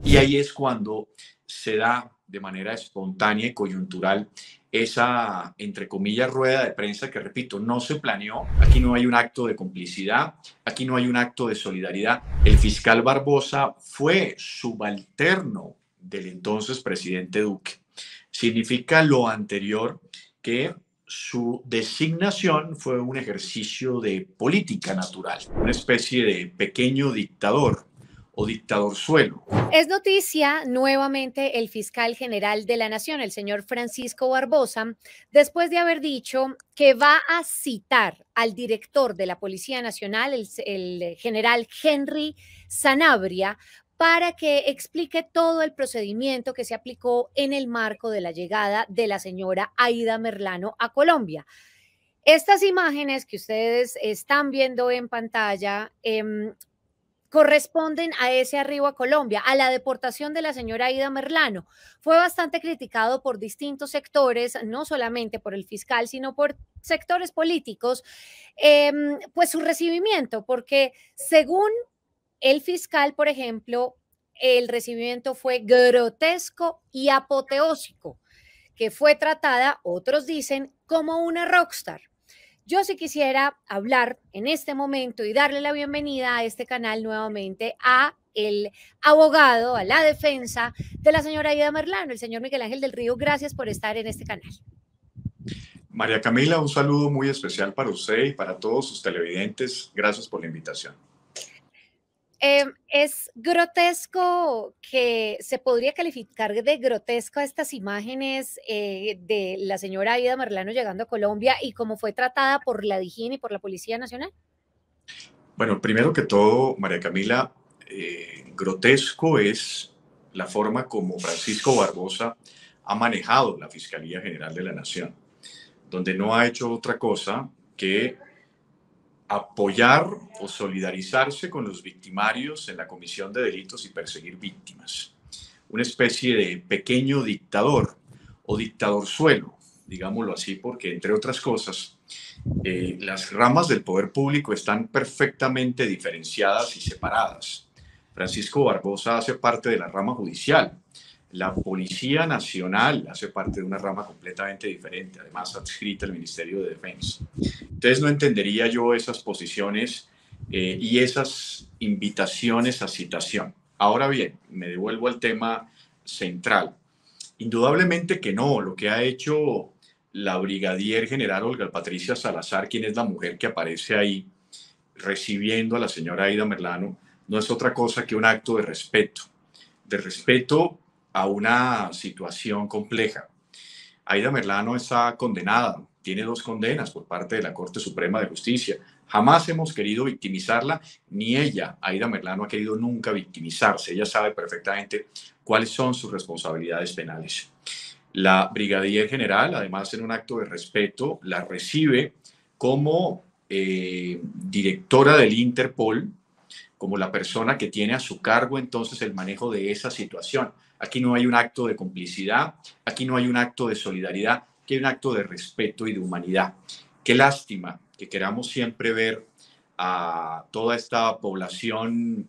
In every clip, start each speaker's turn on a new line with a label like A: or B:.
A: Y ahí es cuando se da de manera espontánea y coyuntural esa, entre comillas, rueda de prensa que, repito, no se planeó. Aquí no hay un acto de complicidad, aquí no hay un acto de solidaridad. El fiscal Barbosa fue subalterno del entonces presidente Duque. Significa lo anterior que su designación fue un ejercicio de política natural, una especie de pequeño dictador o dictadorzuelo.
B: Es noticia nuevamente el fiscal general de la Nación, el señor Francisco Barbosa, después de haber dicho que va a citar al director de la Policía Nacional, el general Henry Sanabria, para que explique todo el procedimiento que se aplicó en el marco de la llegada de la señora Aida Merlano a Colombia. Estas imágenes que ustedes están viendo en pantalla corresponden a ese arribo a Colombia, a la deportación de la señora Aida Merlano. Fue bastante criticado por distintos sectores, no solamente por el fiscal, sino por sectores políticos, pues su recibimiento, porque según el fiscal, por ejemplo, el recibimiento fue grotesco y apoteósico, que fue tratada, otros dicen, como una rockstar. Yo sí quisiera hablar en este momento y darle la bienvenida a este canal nuevamente a el abogado, a la defensa de la señora Aida Merlano, el señor Miguel Ángel del Río. Gracias por estar en este canal.
A: María Camila, un saludo muy especial para usted y para todos sus televidentes. Gracias por la invitación.
B: Es grotesco, que se podría calificar de grotesco estas imágenes de la señora Aida Merlano llegando a Colombia y cómo fue tratada por la DIJÍN y por la Policía Nacional.
A: Bueno, primero que todo, María Camila, grotesco es la forma como Francisco Barbosa ha manejado la Fiscalía General de la Nación, donde no ha hecho otra cosa que apoyar o solidarizarse con los victimarios en la comisión de delitos y perseguir víctimas. Una especie de pequeño dictador o dictadorzuelo, digámoslo así, porque entre otras cosas, las ramas del poder público están perfectamente diferenciadas y separadas. Francisco Barbosa hace parte de la rama judicial. La Policía Nacional hace parte de una rama completamente diferente, además adscrita al Ministerio de Defensa. Entonces no entendería yo esas posiciones y esas invitaciones a citación. Ahora bien, me devuelvo al tema central. Indudablemente que no, lo que ha hecho la brigadier general Olga Patricia Salazar, quien es la mujer que aparece ahí recibiendo a la señora Aida Merlano, no es otra cosa que un acto de respeto a una situación compleja. Aida Merlano está condenada, tiene 2 condenas por parte de la Corte Suprema de Justicia. Jamás hemos querido victimizarla, ni ella, Aida Merlano, ha querido nunca victimizarse. Ella sabe perfectamente cuáles son sus responsabilidades penales. La brigadier general, además, en un acto de respeto, la recibe como directora del Interpol, como la persona que tiene a su cargo entonces el manejo de esa situación. Aquí no hay un acto de complicidad, aquí no hay un acto de solidaridad, aquí hay un acto de respeto y de humanidad. Qué lástima que queramos siempre ver a toda esta población,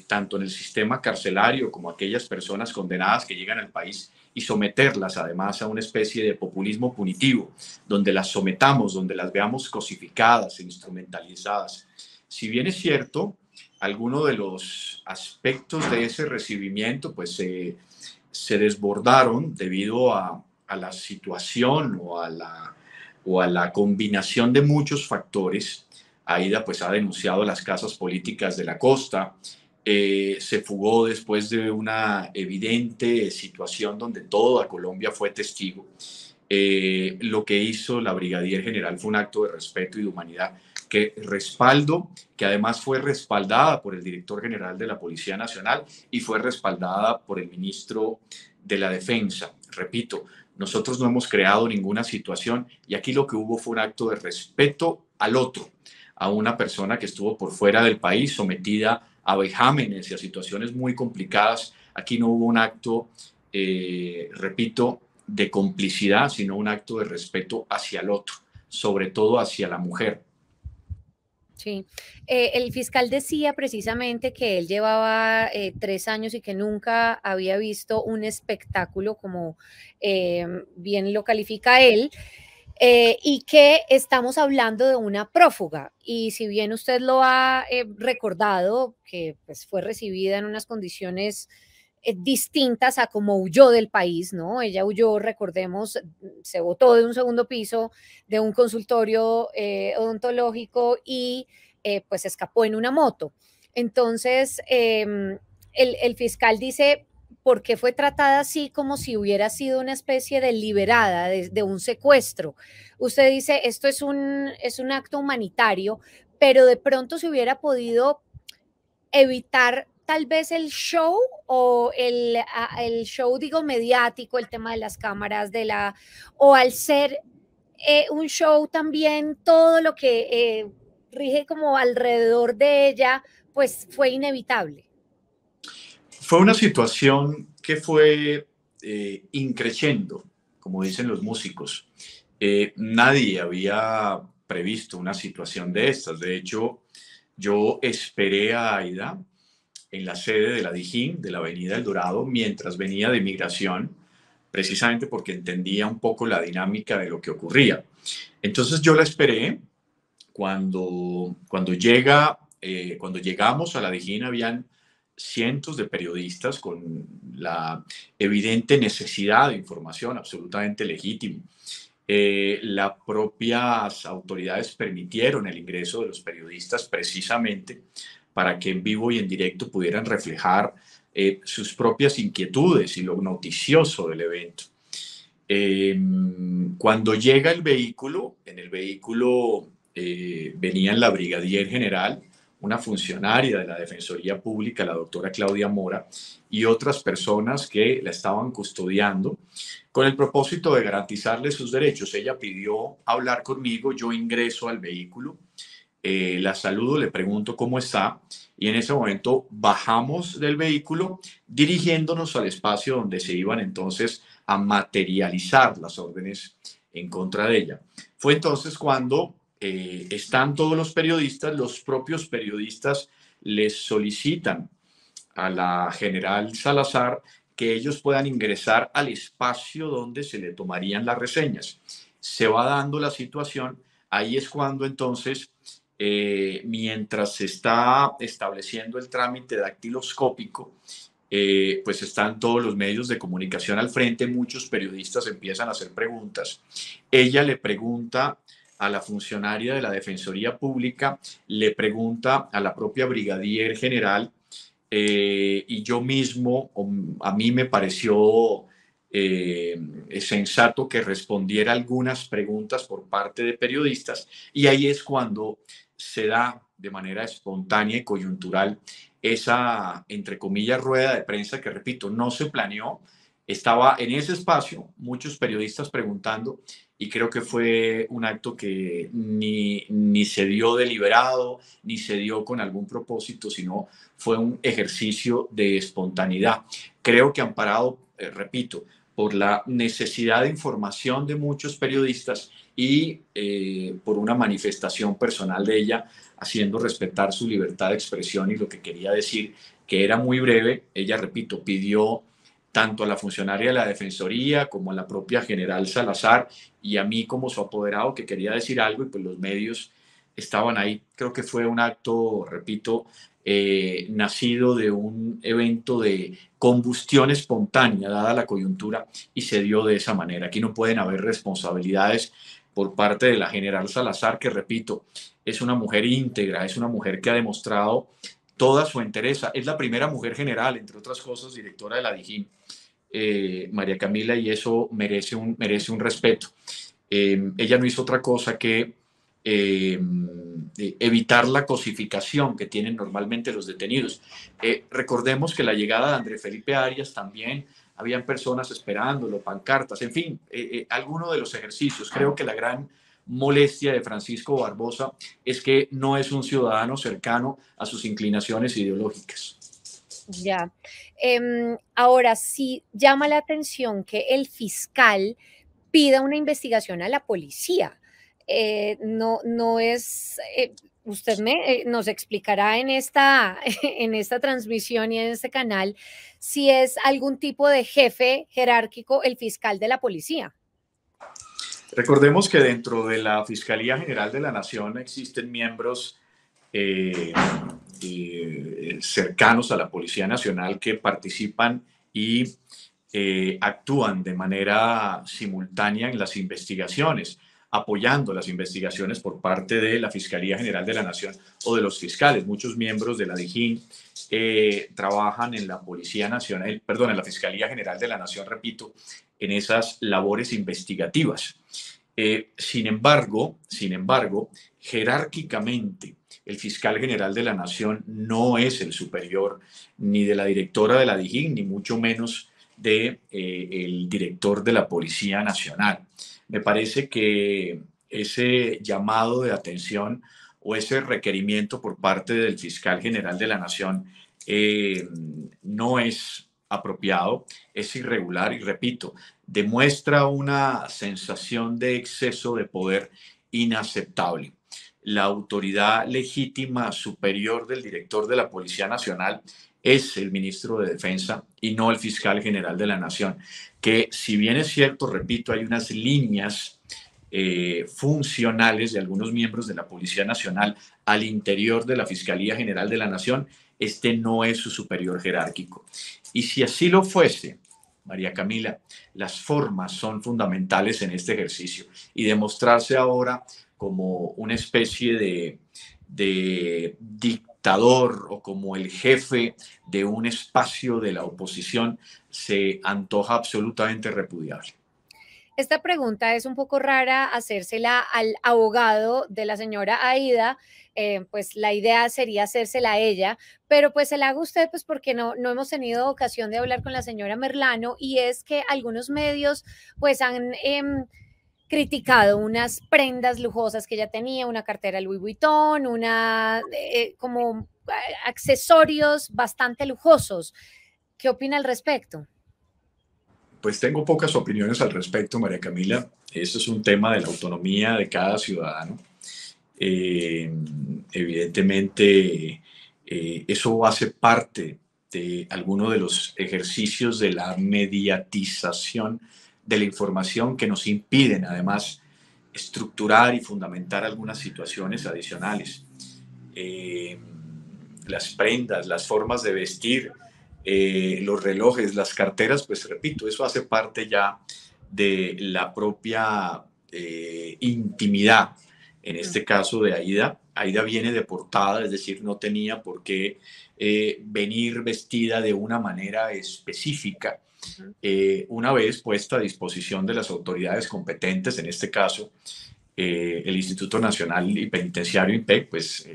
A: tanto en el sistema carcelario como aquellas personas condenadas que llegan al país y someterlas además a una especie de populismo punitivo, donde las sometamos, donde las veamos cosificadas, instrumentalizadas. Si bien es cierto, algunos de los aspectos de ese recibimiento pues se desbordaron debido a la situación o a la combinación de muchos factores. Aida pues ha denunciado las casas políticas de la costa, se fugó después de una evidente situación donde toda Colombia fue testigo. Lo que hizo la brigadier general fue un acto de respeto y de humanidad que además fue respaldada por el director general de la Policía Nacional y fue respaldada por el ministro de la Defensa. Repito, nosotros no hemos creado ninguna situación y aquí lo que hubo fue un acto de respeto al otro, a una persona que estuvo por fuera del país sometida a vejámenes y a situaciones muy complicadas. Aquí no hubo un acto, repito, de complicidad, sino un acto de respeto hacia el otro, sobre todo hacia la mujer.
B: Sí, el fiscal decía precisamente que él llevaba 3 años y que nunca había visto un espectáculo como bien lo califica él, y que estamos hablando de una prófuga. Y si bien usted lo ha recordado, que pues, fue recibida en unas condiciones distintas a como huyó del país, ¿no? Ella huyó, recordemos, se botó de un segundo piso de un consultorio odontológico y pues escapó en una moto. Entonces, el fiscal dice, ¿por qué fue tratada así como si hubiera sido una especie de liberada de un secuestro? Usted dice, esto es un acto humanitario, pero de pronto se hubiera podido evitar tal vez el show o el show, digo, mediático, el tema de las cámaras, o al ser un show también, todo lo que rige como alrededor de ella, pues fue inevitable.
A: Fue una situación que fue increciendo, como dicen los músicos. Nadie había previsto una situación de estas. De hecho, yo esperé a Aida en la sede de la Dijín, de la Avenida El Dorado, mientras venía de migración, precisamente porque entendía un poco la dinámica de lo que ocurría. Entonces yo la esperé. Cuando llegamos a la Dijín, habían cientos de periodistas con la evidente necesidad de información, absolutamente legítimo. Las propias autoridades permitieron el ingreso de los periodistas precisamente para que en vivo y en directo pudieran reflejar sus propias inquietudes y lo noticioso del evento. Eh, Cuando llega el vehículo, en el vehículo venían la brigadier general, una funcionaria de la Defensoría Pública, la doctora Claudia Mora, y otras personas que la estaban custodiando con el propósito de garantizarle sus derechos. Ella pidió hablar conmigo, yo ingreso al vehículo, la saludo, le pregunto cómo está y en ese momento bajamos del vehículo dirigiéndonos al espacio donde se iban entonces a materializar las órdenes en contra de ella. Fue entonces cuando están todos los propios periodistas les solicitan a la general Salazar que ellos puedan ingresar al espacio donde se le tomarían las reseñas. Se va dando la situación, ahí es cuando entonces, mientras se está estableciendo el trámite dactiloscópico, pues están todos los medios de comunicación al frente, muchos periodistas empiezan a hacer preguntas. Ella le pregunta a la funcionaria de la Defensoría Pública, le pregunta a la propia brigadier general, y yo mismo, a mí me pareció sensato que respondiera algunas preguntas por parte de periodistas y ahí es cuando se da de manera espontánea y coyuntural esa, entre comillas, rueda de prensa que, repito, no se planeó. Estaba en ese espacio muchos periodistas preguntando y creo que fue un acto que ni se dio deliberado, ni se dio con algún propósito, sino fue un ejercicio de espontaneidad. Creo que amparado, repito, por la necesidad de información de muchos periodistas y por una manifestación personal de ella, haciendo respetar su libertad de expresión y lo que quería decir, que era muy breve. Ella, repito, pidió tanto a la funcionaria de la Defensoría como a la propia general Salazar y a mí como su apoderado que quería decir algo y pues los medios estaban ahí. Creo que fue un acto, repito, nacido de un evento de combustión espontánea, dada la coyuntura, y se dio de esa manera. Aquí no pueden haber responsabilidades por parte de la general Salazar, que repito, es una mujer íntegra, es una mujer que ha demostrado toda su entereza. Es la primera mujer general, entre otras cosas, directora de la Dijín, María Camila, y eso merece un respeto. Ella no hizo otra cosa que eh, evitar la cosificación que tienen normalmente los detenidos. Recordemos que la llegada de André Felipe Arias también habían personas esperándolo, pancartas, en fin, alguno de los ejercicios. Creo que la gran molestia de Francisco Barbosa es que no es un ciudadano cercano a sus inclinaciones ideológicas.
B: Ya. Ahora sí llama la atención que el fiscal pida una investigación a la policía. No es, usted nos explicará en en esta transmisión y en este canal si es algún tipo de jefe jerárquico el fiscal de la policía.
A: Recordemos que dentro de la Fiscalía General de la Nación existen miembros eh, cercanos a la Policía Nacional que participan y actúan de manera simultánea en las investigaciones, apoyando las investigaciones por parte de la Fiscalía General de la Nación o de los fiscales. Muchos miembros de la DIJÍN trabajan en la Policía Nacional, perdón, en la Fiscalía General de la Nación, repito, en esas labores investigativas. Sin embargo, jerárquicamente, el fiscal general de la Nación no es el superior ni de la directora de la DIJÍN, ni mucho menos de, el director de la Policía Nacional. Me parece que ese llamado de atención o ese requerimiento por parte del fiscal general de la Nación no es apropiado, es irregular y, repito, demuestra una sensación de exceso de poder inaceptable. La autoridad legítima superior del director de la Policía Nacional es el ministro de Defensa y no el fiscal general de la Nación, que si bien es cierto, repito, hay unas líneas funcionales de algunos miembros de la Policía Nacional al interior de la Fiscalía General de la Nación, este no es su superior jerárquico. Y si así lo fuese, María Camila, las formas son fundamentales en este ejercicio y demostrarse ahora como una especie de dictador o como el jefe de un espacio de la oposición se antoja absolutamente repudiable.
B: Esta pregunta es un poco rara hacérsela al abogado de la señora Aída, pues la idea sería hacérsela a ella, pero pues se la hago a usted pues porque no hemos tenido ocasión de hablar con la señora Merlano y es que algunos medios pues han criticado unas prendas lujosas que ella tenía, una cartera Louis Vuitton, como accesorios bastante lujosos. ¿Qué opina al respecto?
A: Pues tengo pocas opiniones al respecto, María Camila. Eso es un tema de la autonomía de cada ciudadano. Eh, Evidentemente, eso hace parte de alguno de los ejercicios de la mediatización de la información que nos impiden, además, estructurar y fundamentar algunas situaciones adicionales. Eh, las prendas, las formas de vestir, los relojes, las carteras, pues repito, eso hace parte ya de la propia intimidad, en este caso de Aída. Aída viene deportada, es decir, no tenía por qué venir vestida de una manera específica. Una vez puesta a disposición de las autoridades competentes, en este caso el Instituto Nacional y Penitenciario INPEC, pues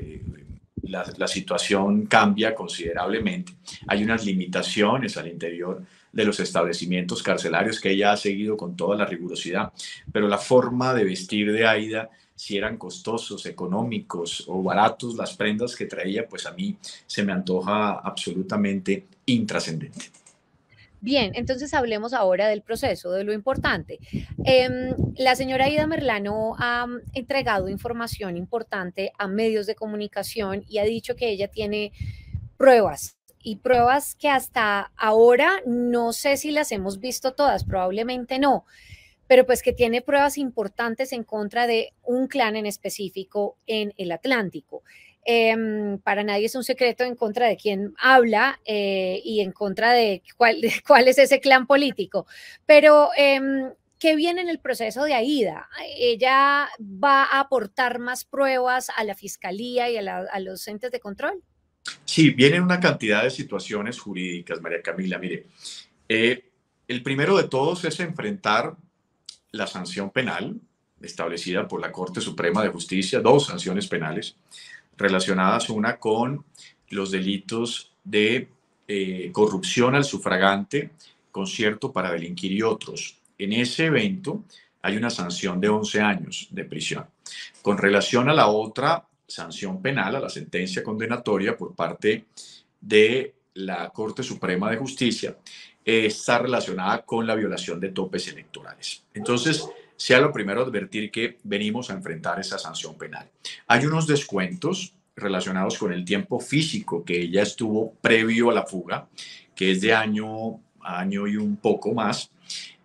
A: la situación cambia considerablemente. Hay unas limitaciones al interior de los establecimientos carcelarios que ella ha seguido con toda la rigurosidad, pero la forma de vestir de Aída, si eran costosos, económicos o baratos las prendas que traía, pues a mí se me antoja absolutamente intrascendente.
B: Bien, entonces hablemos ahora del proceso, de lo importante. La señora Aída Merlano ha entregado información importante a medios de comunicación y ha dicho que ella tiene pruebas y pruebas que hasta ahora no sé si las hemos visto todas, probablemente no, pero pues que tiene pruebas importantes en contra de un clan en específico en el Atlántico. Para nadie es un secreto en contra de quién habla y en contra de cuál es ese clan político. Pero, ¿qué viene en el proceso de Aída? ¿Ella va a aportar más pruebas a la fiscalía y a los entes de control?
A: Sí, vienen una cantidad de situaciones jurídicas, María Camila. Mire, el primero de todos es enfrentar la sanción penal establecida por la Corte Suprema de Justicia, dos sanciones penales relacionadas, una con los delitos de corrupción al sufragante, concierto para delinquir y otros. En ese evento hay una sanción de 11 años de prisión. Con relación a la otra sanción penal, a la sentencia condenatoria por parte de la Corte Suprema de Justicia, está relacionada con la violación de topes electorales. Entonces, sea lo primero advertir que venimos a enfrentar esa sanción penal. Hay unos descuentos relacionados con el tiempo físico que ella estuvo previo a la fuga, que es de año a año y un poco más,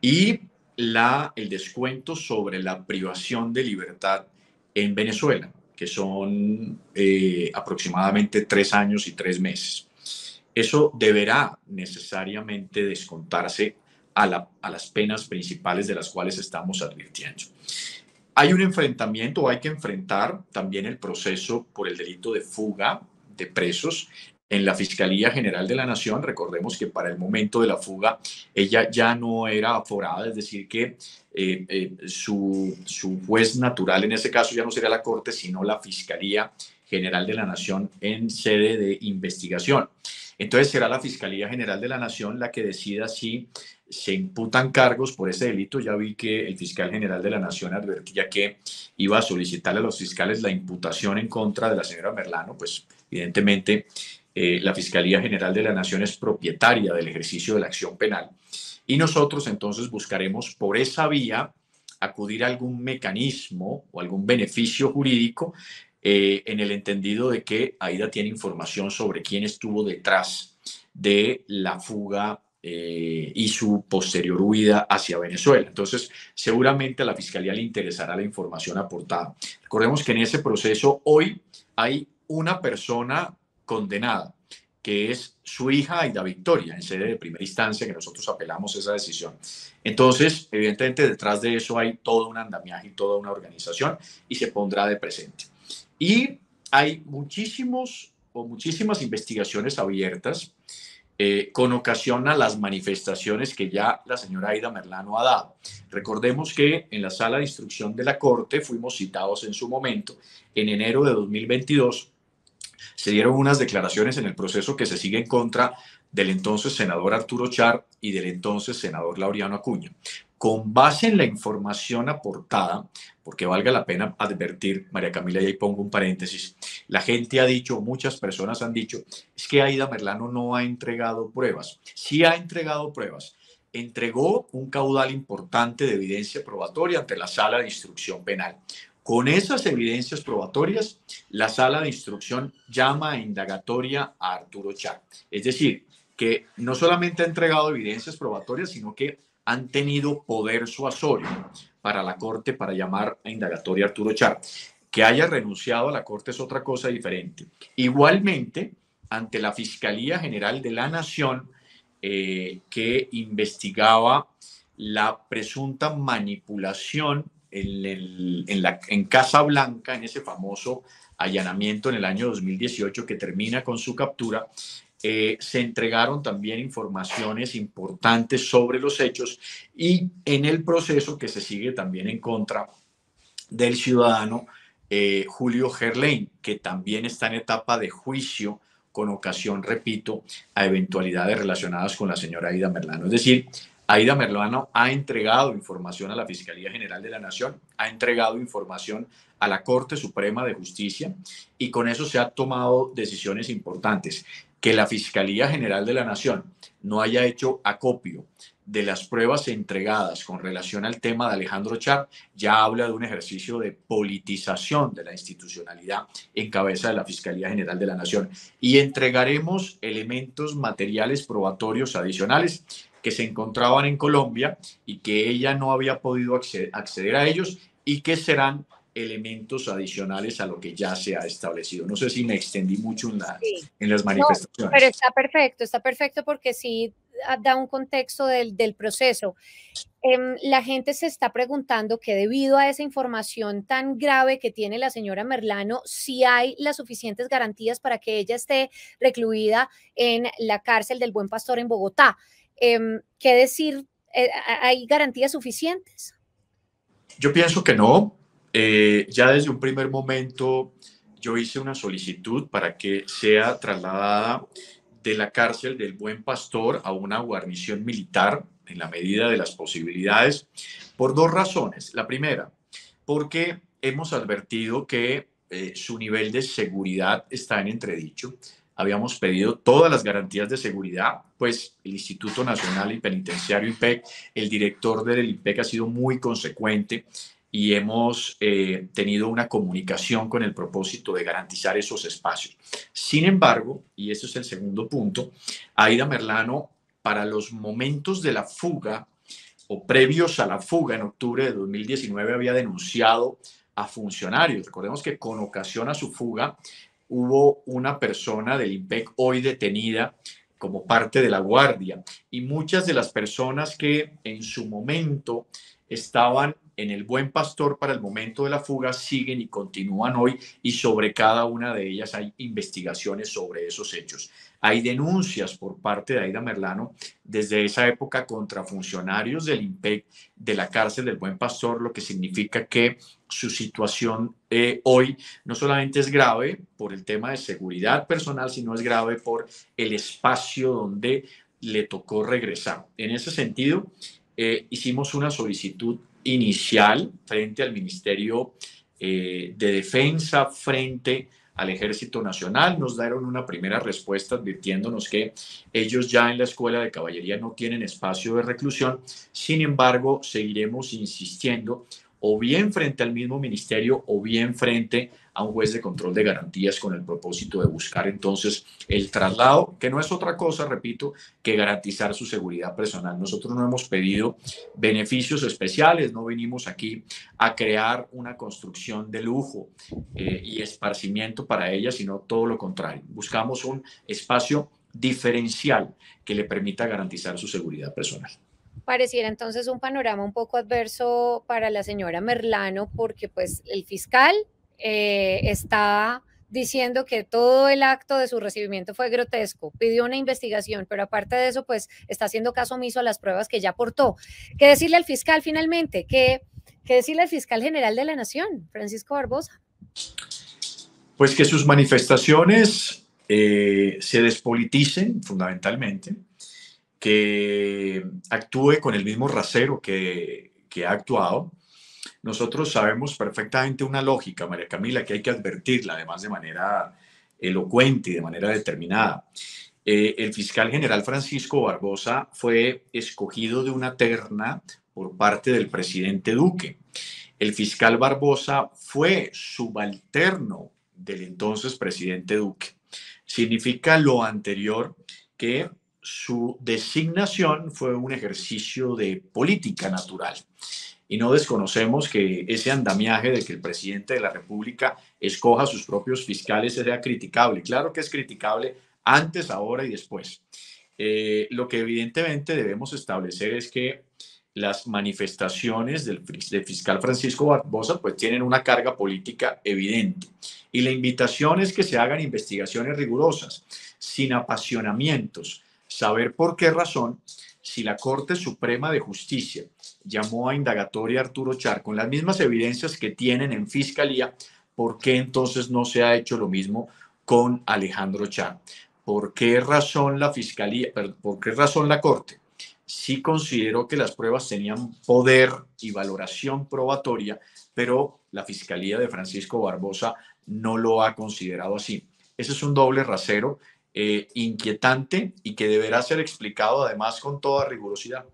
A: y el descuento sobre la privación de libertad en Venezuela, que son aproximadamente 3 años y 3 meses. Eso deberá necesariamente descontarse a las penas principales de las cuales estamos advirtiendo. Hay un enfrentamiento, hay que enfrentar también el proceso por el delito de fuga de presos en la Fiscalía General de la Nación. Recordemos que para el momento de la fuga ella ya no era aforada, es decir, que su juez natural en ese caso ya no sería la Corte, sino la Fiscalía General de la Nación en sede de investigación. Entonces será la Fiscalía General de la Nación la que decida si se imputan cargos por ese delito. Ya vi que el fiscal general de la Nación advertía que iba a solicitarle a los fiscales la imputación en contra de la señora Merlano. Pues evidentemente la Fiscalía General de la Nación es propietaria del ejercicio de la acción penal y nosotros entonces buscaremos por esa vía acudir a algún mecanismo o algún beneficio jurídico en el entendido de que Aida tiene información sobre quién estuvo detrás de la fuga y su posterior huida hacia Venezuela. Entonces, seguramente a la Fiscalía le interesará la información aportada. Recordemos que en ese proceso hoy hay una persona condenada, que es su hija Aida Victoria, en sede de primera instancia, que nosotros apelamos esa decisión. Entonces, evidentemente, detrás de eso hay todo un andamiaje y toda una organización y se pondrá de presente. Y hay muchísimas investigaciones abiertas con ocasión a las manifestaciones que ya la señora Aida Merlano ha dado. Recordemos que en la sala de instrucción de la Corte fuimos citados en su momento, en enero de 2022, se dieron unas declaraciones en el proceso que se sigue en contra del entonces senador Arturo Char y del entonces senador Laureano Acuña. Con base en la información aportada, porque valga la pena advertir, María Camila, y ahí pongo un paréntesis, la gente ha dicho, muchas personas han dicho, es que Aida Merlano no ha entregado pruebas. Sí ha entregado pruebas. Entregó un caudal importante de evidencia probatoria ante la sala de instrucción penal. Con esas evidencias probatorias, la sala de instrucción llama a indagatoria a Arturo Char. Es decir, que no solamente ha entregado evidencias probatorias, sino que han tenido poder suasorio para la Corte para llamar a indagatoria a Arturo Char. Que haya renunciado a la Corte es otra cosa diferente. Igualmente, ante la Fiscalía General de la Nación, que investigaba la presunta manipulación en Casa Blanca, en ese famoso allanamiento en el año 2018 que termina con su captura, se entregaron también informaciones importantes sobre los hechos y en el proceso que se sigue también en contra del ciudadano Julio Gerlain, que también está en etapa de juicio con ocasión, repito, a eventualidades relacionadas con la señora Aida Merlano. Es decir, Aida Merlano ha entregado información a la Fiscalía General de la Nación, ha entregado información a la Corte Suprema de Justicia y con eso se han tomado decisiones importantes. Que la Fiscalía General de la Nación no haya hecho acopio de las pruebas entregadas con relación al tema de Alejandro Char ya habla de un ejercicio de politización de la institucionalidad en cabeza de la Fiscalía General de la Nación. Y entregaremos elementos materiales probatorios adicionales que se encontraban en Colombia y que ella no había podido acceder a ellos y que serán elementos adicionales a lo que ya se ha establecido. No sé si me extendí mucho en las manifestaciones.
B: No, pero está perfecto porque sí da un contexto del proceso. La gente se está preguntando que debido a esa información tan grave que tiene la señora Merlano, si hay las suficientes garantías para que ella esté recluida en la cárcel del Buen Pastor en Bogotá. ¿Qué decir? ¿Hay garantías suficientes?
A: Yo pienso que no. Ya desde un primer momento yo hice una solicitud para que sea trasladada de la cárcel del Buen Pastor a una guarnición militar en la medida de las posibilidades, por dos razones. La primera, porque hemos advertido que su nivel de seguridad está en entredicho. habíamos pedido todas las garantías de seguridad, pues el Instituto Nacional y Penitenciario INPEC, el director del INPEC ha sido muy consecuente y hemos tenido una comunicación con el propósito de garantizar esos espacios. Sin embargo, y ese es el segundo punto, Aida Merlano, para los momentos de la fuga o previos a la fuga en octubre de 2019, había denunciado a funcionarios. Recordemos que con ocasión a su fuga hubo una persona del INPEC hoy detenida como parte de la guardia, y muchas de las personas que en su momento estaban en el Buen Pastor para el momento de la fuga siguen y continúan hoy, y sobre cada una de ellas hay investigaciones sobre esos hechos. Hay denuncias por parte de Aida Merlano desde esa época contra funcionarios del INPEC de la cárcel del Buen Pastor, lo que significa que su situación hoy no solamente es grave por el tema de seguridad personal, sino es grave por el espacio donde le tocó regresar. En ese sentido, hicimos una solicitud inicial frente al Ministerio de Defensa, frente al Ejército Nacional. Nos dieron una primera respuesta advirtiéndonos que ellos ya en la Escuela de Caballería no tienen espacio de reclusión. Sin embargo, seguiremos insistiendo o bien frente al mismo ministerio o bien frente a un juez de control de garantías con el propósito de buscar entonces el traslado, que no es otra cosa, repito, que garantizar su seguridad personal. Nosotros no hemos pedido beneficios especiales, no venimos aquí a crear una construcción de lujo y esparcimiento para ella, sino todo lo contrario. Buscamos un espacio diferencial que le permita garantizar su seguridad personal.
B: Pareciera entonces un panorama un poco adverso para la señora Merlano, porque pues el fiscal está diciendo que todo el acto de su recibimiento fue grotesco, pidió una investigación, pero aparte de eso, pues está haciendo caso omiso a las pruebas que ya aportó. ¿Qué decirle al fiscal finalmente? ¿Qué decirle al fiscal general de la Nación, Francisco Barbosa?
A: Pues que sus manifestaciones se despoliticen fundamentalmente, que actúe con el mismo rasero que ha actuado. Nosotros sabemos perfectamente una lógica, María Camila, que hay que advertirla, además de manera elocuente y de manera determinada. El fiscal general Francisco Barbosa fue escogido de una terna por parte del presidente Duque. El fiscal Barbosa fue subalterno del entonces presidente Duque. Significa lo anterior que su designación fue un ejercicio de política natural. Y no desconocemos que ese andamiaje de que el presidente de la República escoja a sus propios fiscales sea criticable. Claro que es criticable antes, ahora y después. Lo que evidentemente debemos establecer es que las manifestaciones del fiscal Francisco Barbosa pues tienen una carga política evidente. Y la invitación es que se hagan investigaciones rigurosas, sin apasionamientos, saber por qué razón, si la Corte Suprema de Justicia llamó a indagatoria a Arturo Char con las mismas evidencias que tienen en Fiscalía, ¿por qué entonces no se ha hecho lo mismo con Alejandro Char? ¿Por qué razón la Fiscalía, por qué razón la Corte sí consideró que las pruebas tenían poder y valoración probatoria, pero la Fiscalía de Francisco Barbosa no lo ha considerado así? Ese es un doble rasero inquietante y que deberá ser explicado además con toda rigurosidad.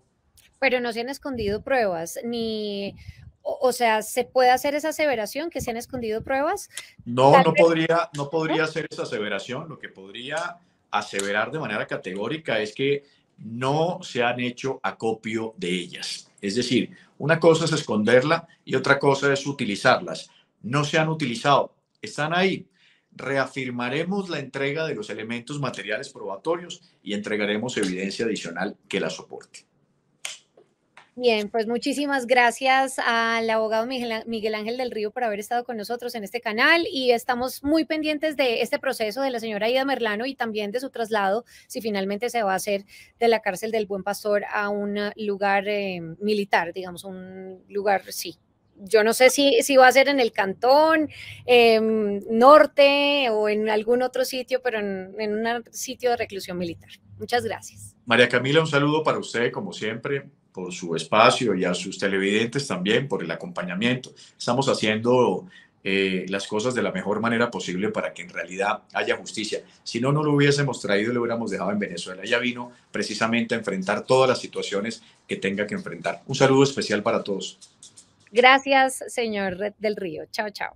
B: Pero no se han escondido pruebas, ni, o sea, ¿se puede hacer esa aseveración que se han escondido pruebas?
A: No,
B: Tal
A: no
B: vez,
A: podría, no
B: ¿no?
A: podría hacer esa aseveración. Lo que podría aseverar de manera categórica es que no se han hecho acopio de ellas. Es decir, una cosa es esconderla y otra cosa es utilizarlas. No se han utilizado, están ahí. Reafirmaremos la entrega de los elementos materiales probatorios y entregaremos evidencia adicional que la soporte.
B: Bien, pues muchísimas gracias al abogado Miguel Ángel del Río por haber estado con nosotros en este canal, y estamos muy pendientes de este proceso de la señora Aida Merlano y también de su traslado, si finalmente se va a hacer de la cárcel del Buen Pastor a un lugar militar, digamos, un lugar, sí. Yo no sé si va a ser en el Cantón Norte o en algún otro sitio, pero en un sitio de reclusión militar. Muchas gracias.
A: María Camila, un saludo para usted, como siempre, por su espacio, y a sus televidentes también por el acompañamiento. Estamos haciendo las cosas de la mejor manera posible para que en realidad haya justicia. Si no, no lo hubiésemos traído y lo hubiéramos dejado en Venezuela. Ella vino precisamente a enfrentar todas las situaciones que tenga que enfrentar. Un saludo especial para todos.
B: Gracias, señor del Río. Chao, chao.